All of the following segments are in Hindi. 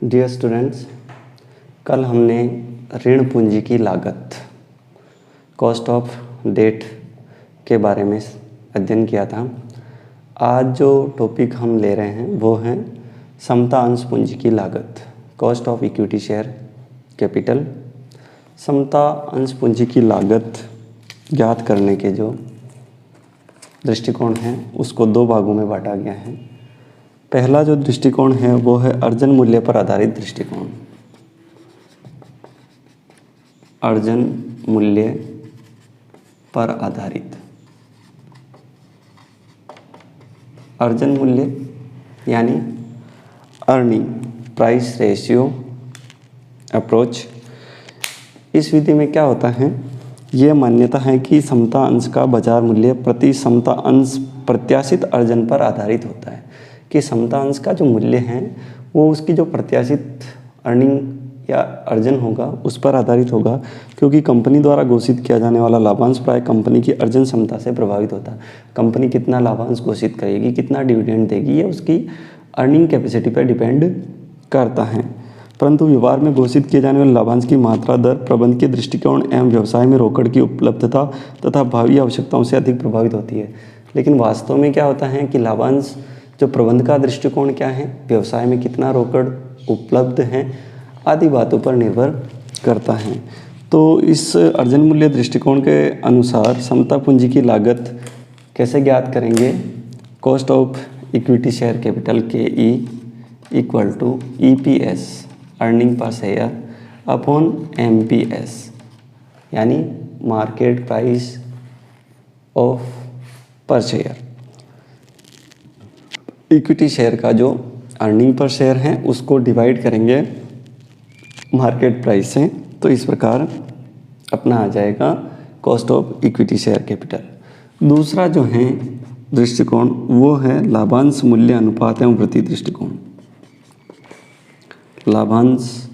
डियर स्टूडेंट्स, कल हमने ऋण पूंजी की लागत कॉस्ट ऑफ डेट के बारे में अध्ययन किया था। आज जो टॉपिक हम ले रहे हैं वो है समता अंश पूंजी की लागत, cost of equity share capital. समता अंश पूंजी की लागत ज्ञात करने के जो दृष्टिकोण हैं उसको दो भागों में बांटा गया है। पहला जो दृष्टिकोण है वो है अर्जन मूल्य पर आधारित दृष्टिकोण। अर्जन मूल्य पर आधारित अर्जन मूल्य यानी अर्निंग प्राइस रेशियो अप्रोच। इस विधि में क्या होता है, ये मान्यता है कि समता अंश का बाजार मूल्य प्रति समता अंश प्रत्याशित अर्जन पर आधारित होता है। कि समता अंश का जो मूल्य है वो उसकी जो प्रत्याशित अर्निंग या अर्जन होगा उस पर आधारित होगा, क्योंकि कंपनी द्वारा घोषित किया जाने वाला लाभांश प्राय कंपनी की अर्जन क्षमता से प्रभावित होता है। कंपनी कितना लाभांश घोषित करेगी, कितना डिविडेंड देगी, ये उसकी अर्निंग कैपेसिटी पर डिपेंड करता है। परंतु व्यवहार में घोषित किए जाने वाले लाभांश की मात्रा दर प्रबंध के दृष्टिकोण एवं व्यवसाय में रोकड़ की उपलब्धता तथा भावी आवश्यकताओं से अधिक प्रभावित होती है। लेकिन वास्तव में क्या होता है कि लाभांश जो प्रबंध का दृष्टिकोण क्या है, व्यवसाय में कितना रोकड़ उपलब्ध है आदि बातों पर निर्भर करता है। तो इस अर्जन मूल्य दृष्टिकोण के अनुसार समता पूंजी की लागत कैसे ज्ञात करेंगे, cost of equity share capital KE equal to EPS earning per share upon MPS यानी market price of per share. Equity share का जो अर्निंग पर शेयर है उसको डिवाइड करेंगे मार्केट प्राइस से, तो इस प्रकार अपना आ जाएगा cost of equity share capital. दूसरा जो है दृष्टिकोण वो है लाभांश मूल्य अनुपात एवं वृद्धि दृष्टिकोण। लाभांश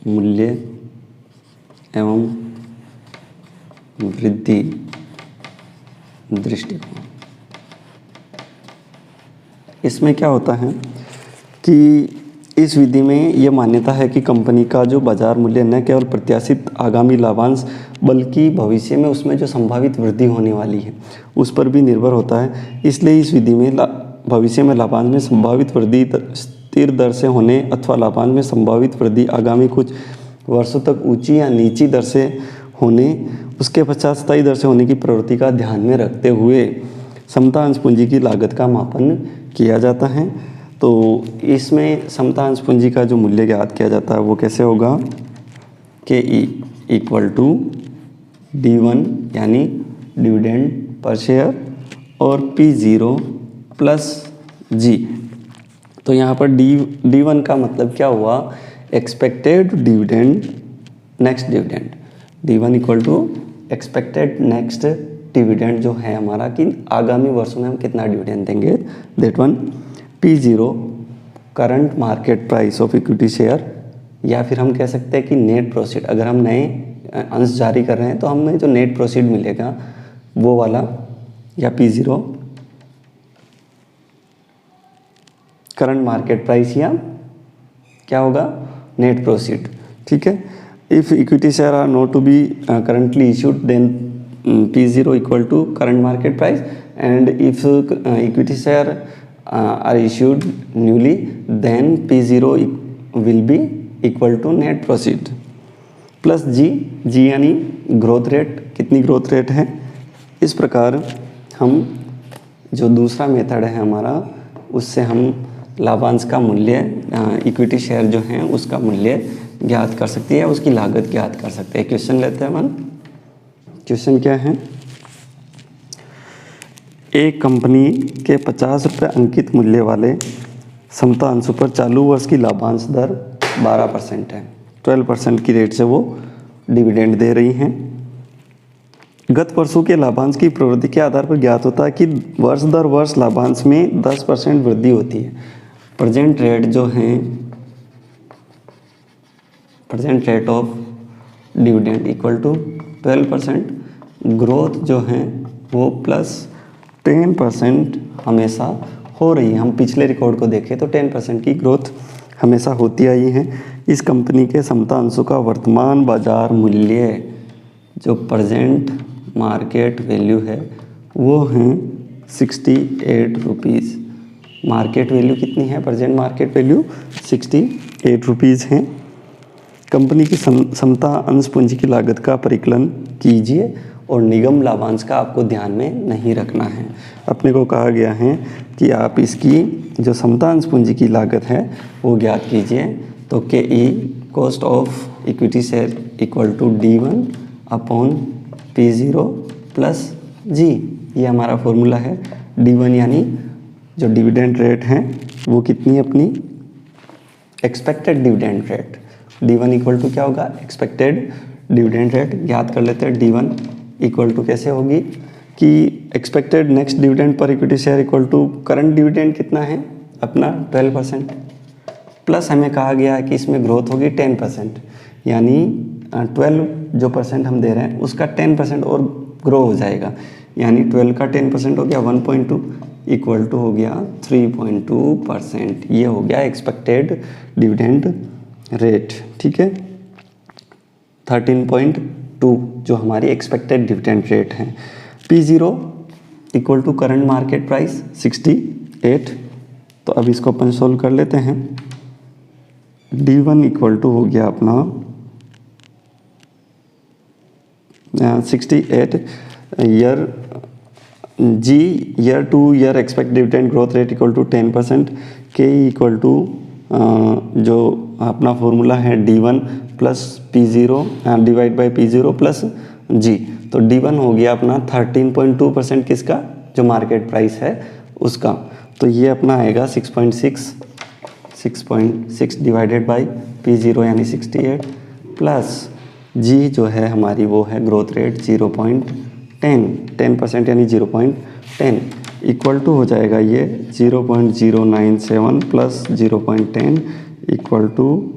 मूल्य एवं वृद्धि दृष्टिकोण। इसमें क्या होता है कि इस विधि में ये मान्यता है कि कंपनी का जो बाजार मूल्य न केवल प्रत्याशित आगामी लाभांश बल्कि भविष्य में उसमें जो संभावित वृद्धि होने वाली है उस पर भी निर्भर होता है। इसलिए इस विधि में भविष्य में लाभांश में संभावित वृद्धि स्थिर दर से होने अथवा लाभांश में संभावित वृद्धि आगामी कुछ वर्षों तक ऊंची या नीची दर से होने, उसके पश्चात स्थायी दर से होने की प्रवृत्ति का ध्यान में रखते हुए समता अंश पूंजी की लागत का मापन किया जाता है। तो इसमें समता अंश पूंजी का जो मूल्य ज्ञात किया जाता है वो कैसे होगा, KE इक्वल टू D1 यानी डिविडेंड पर शेयर और P0 प्लस G। तो यहाँ पर D1 का मतलब क्या हुआ, expected dividend next dividend. D1 equal to expected next dividend जो है हमारा कि आगामी वर्षों में हम कितना डिविडेंड देंगे, that one. P0 current market price of equity share, या फिर हम कह सकते हैं कि नेट प्रोसीड। अगर हम नए अंश जारी कर रहे हैं तो हमें जो नेट प्रोसीड मिलेगा वो वाला, या P0 करंट मार्केट प्राइस या क्या होगा, नेट प्रोसीड। ठीक है। If equity share are not to be currently issued then P0 equal to current market price, and if equity share are issued newly then P0 will be equal to net proceed plus G यानी ग्रोथ रेट, कितनी ग्रोथ रेट है। इस प्रकार हम जो दूसरा मेथड है हमारा उससे हम लाभांश का मूल्य, इक्विटी शेयर जो है उसका मूल्य ज्ञात कर सकते हैं, उसकी लागत ज्ञात कर सकते हैं। क्वेश्चन लेते हैं मन। क्वेश्चन क्या है, एक कंपनी के 50 रुपये अंकित मूल्य वाले समता अंशों पर चालू वर्ष की लाभांश दर 12% है। 12% की रेट से वो डिविडेंड दे रही हैं। गत वर्षों के लाभांश की प्रवृत्ति के आधार पर ज्ञात होता है कि वर्ष दर वर्ष लाभांश में 10% वृद्धि होती है। प्रेजेंट रेट जो है, present rate of dividend equal to 12%, growth जो है वो प्लस 10% हमेशा हो रही है। हम पिछले रिकॉर्ड को देखें तो 10% की ग्रोथ हमेशा होती आई है। इस कंपनी के समता अंशों का वर्तमान बाजार मूल्य जो प्रेजेंट मार्केट वैल्यू है वो हैं 68 रुपीज़। मार्केट वैल्यू कितनी है? प्रेजेंट मार्केट वैल्यू 68 रुपीज़ हैं। कंपनी की समता अंश पूंजी की लागत का परिकलन कीजिए और निगम लाभांश का आपको ध्यान में नहीं रखना है। अपने को कहा गया है कि आप इसकी जो समता अंश पूंजी की लागत है वो ज्ञात कीजिए। तो KE cost of equity share equal to D1 upon P0 plus G, ये हमारा फॉर्मूला है। D1 यानी जो डिविडेंड रेट है वो कितनी अपनी expected dividend rate. D1 equal to क्या होगा? Expected dividend rate. याद कर लेते हैं D1 इक्वल टू कैसे होगी कि एक्सपेक्टेड नेक्स्ट डिविडेंड पर equity share equal to current dividend कितना है अपना 12%, प्लस हमें कहा गया है कि इसमें ग्रोथ होगी 10%, यानी 12 जो परसेंट हम दे रहे हैं उसका 10% और ग्रो हो जाएगा, यानी 12 का 10% हो गया 1.2 इक्वल टू हो गया 3.2%। ये हो गया एक्सपेक्टेड डिविडेंड रेट। ठीक है, 13.2 जो हमारी एक्सपेक्टेड डिविडेंड रेट है। P0 equal to current market price 68। तो अब इसको अपन सोल्व कर लेते हैं। D1 इक्वल टू हो गया अपना 68 year, G year to year expect dividend growth rate equal to 10%, K equal to जो अपना फॉर्मूला है D1 plus P0 divide by P0 plus G। तो D1 हो गया अपना 13.2% किसका? जो मार्केट प्राइस है उसका। तो ये अपना आएगा 6.6 डिवाइडेड बाई P0 यानी 68 प्लस G जो है हमारी वो है ग्रोथ रेट 10% यानी 0.10 इक्वल टू हो जाएगा ये 0.097 प्लस 0.10 इक्वल टू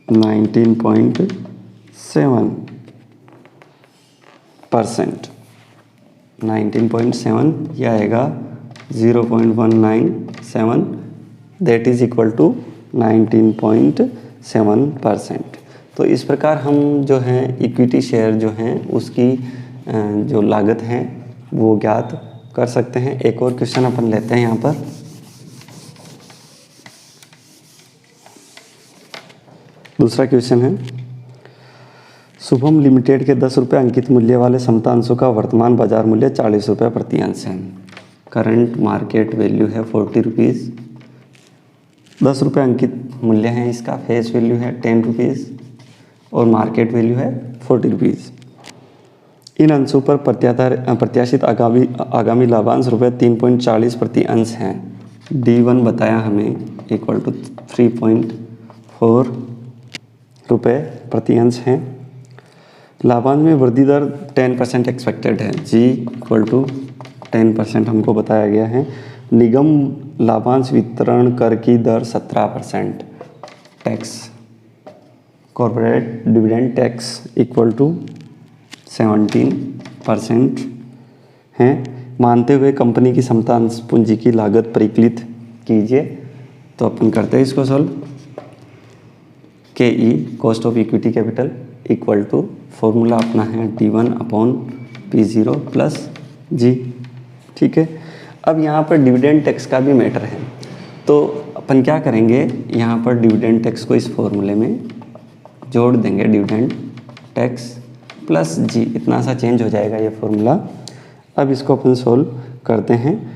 19.7%। 19.7 ये आएगा 0.197 दैट इज इक्वल टू 19.7%। तो इस प्रकार हम जो है इक्विटी शेयर जो हैं उसकी जो लागत है वो ज्ञात कर सकते हैं। एक और क्वेश्चन अपन लेते हैं यहाँ पर। दूसरा क्वेश्चन है, शुभम लिमिटेड के 10 रुपये अंकित मूल्य वाले समता अंशों का वर्तमान बाजार मूल्य 40 रुपये प्रति अंश है। करंट मार्केट वैल्यू है 40 रुपीज़। 10 रुपये अंकित मूल्य है, इसका फेस वैल्यू है 10 रुपीज़ और मार्केट वैल्यू है 40 रुपीज़। इन अंशों पर प्रत्याशित आगामी लाभांश रुपये 3.40 प्रति अंश हैं। D1 बताया हमें इक्वल टू 3.4 रुपये प्रति अंश हैं। लाभांश में वृद्धि दर 10% एक्सपेक्टेड है। G इक्वल टू 10% हमको बताया गया है। निगम लाभांश वितरण कर की दर 17%। Tax corporate dividend tax equal to 17% हैं। मानते हुए कंपनी की समता अंश पूंजी की लागत परिकलित कीजिए। तो अपन करते हैं इसको solve. KE cost of equity capital equal to formula अपना है D1 upon P0 plus G। ठीक है, अब यहाँ पर डिविडेंड टैक्स का भी मैटर है, तो अपन क्या करेंगे, यहाँ पर डिविडेंड टैक्स को इस फॉर्मूले में जोड़ देंगे। डिविडेंड टैक्स प्लस G, इतना सा चेंज हो जाएगा ये फॉर्मूला। अब इसको अपन सोल्व करते हैं।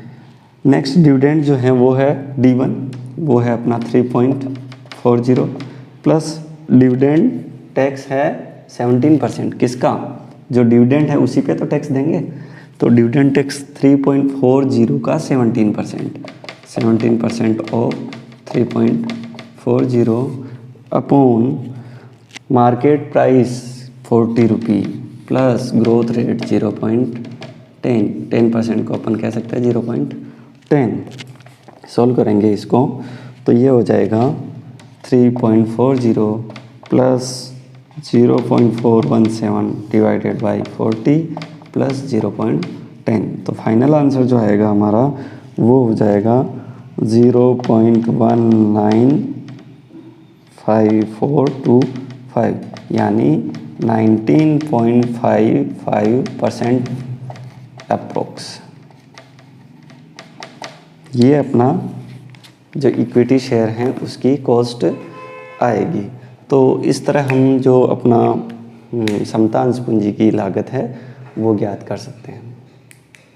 नेक्स्ट डिविडेंड जो है वो है D1, वो है अपना 3.40 प्लस डिविडेंड टैक्स है 17%। किसका? जो डिविडेंड है उसी पे तो टैक्स देंगे। तो डिविडेंड टैक्स 3.40 का 17% of 3.40 upon market price 40 rupee plus growth rate 0.10। 10% को अपन कह सकते हैं 0.10। सॉल्व करेंगे इसको तो ये हो जाएगा 3.40 प्लस 0.417 डिवाइडेड बाई 40 प्लस 0.10। तो फाइनल आंसर जो आएगा हमारा वो हो जाएगा 0.195425, यानी 19.55% अप्रोक्स। ये अपना जो इक्विटी शेयर हैं उसकी कॉस्ट आएगी। तो इस तरह हम जो अपना समतांश पूंजी की लागत है वो ज्ञात कर सकते हैं।